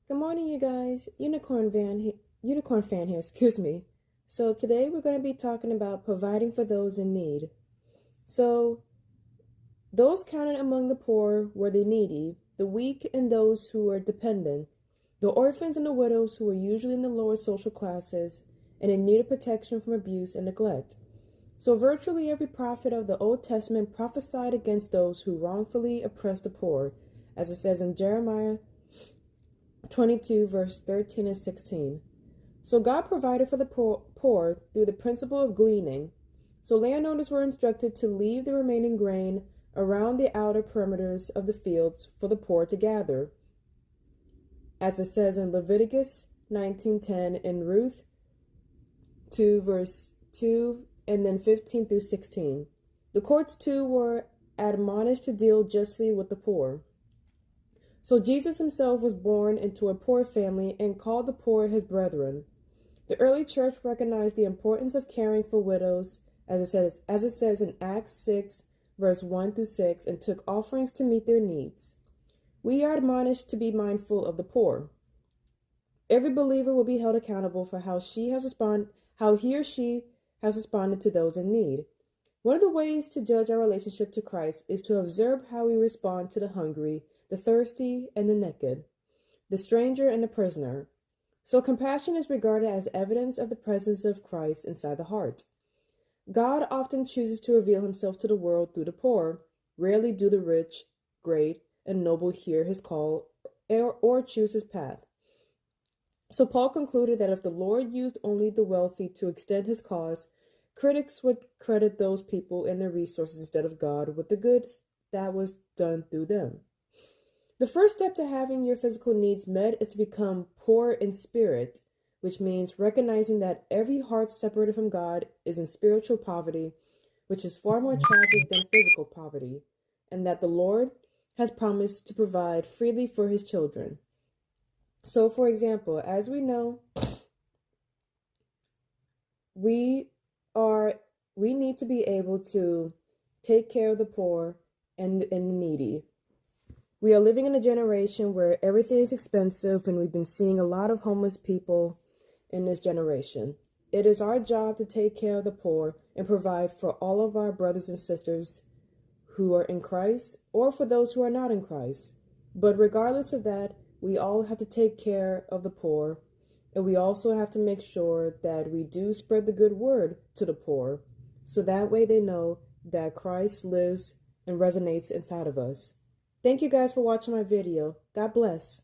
Good morning, you guys. Unicorn fan here, excuse me. So today we're going to be talking about providing for those in need. So those counted among the poor were the needy, the weak, and those who were dependent, the orphans and the widows who were usually in the lower social classes and in need of protection from abuse and neglect. So virtually every prophet of the Old Testament prophesied against those who wrongfully oppressed the poor, as it says in Jeremiah 22, verse 13 and 16. So God provided for the poor through the principle of gleaning. So landowners were instructed to leave the remaining grain around the outer perimeters of the fields for the poor to gather, as it says in Leviticus 19:10 and Ruth 2, verse 2, and then 15 through 16. The courts too were admonished to deal justly with the poor. So Jesus himself was born into a poor family and called the poor his brethren. The early church recognized the importance of caring for widows, as it says in Acts 6, verse 1 through 6, and took offerings to meet their needs. We are admonished to be mindful of the poor. Every believer will be held accountable for how he or she has responded to those in need. One of the ways to judge our relationship to Christ is to observe how we respond to the hungry, the thirsty, and the naked, the stranger and the prisoner. So compassion is regarded as evidence of the presence of Christ inside the heart. God often chooses to reveal himself to the world through the poor. Rarely do the rich, great, and noble hear his call or choose his path. So Paul concluded that if the Lord used only the wealthy to extend his cause, critics would credit those people and their resources instead of God with the good that was done through them. The first step to having your physical needs met is to become poor in spirit, which means recognizing that every heart separated from God is in spiritual poverty, which is far more tragic than physical poverty, and that the Lord has promised to provide freely for his children. So, for example, as we know, we need to be able to take care of the poor and the needy. We are living in a generation where everything is expensive, and we've been seeing a lot of homeless people in this generation. It is our job to take care of the poor and provide for all of our brothers and sisters who are in Christ or for those who are not in Christ. But regardless of that, we all have to take care of the poor, and we also have to make sure that we do spread the good word to the poor, so that way they know that Christ lives and resonates inside of us. Thank you guys for watching my video. God bless.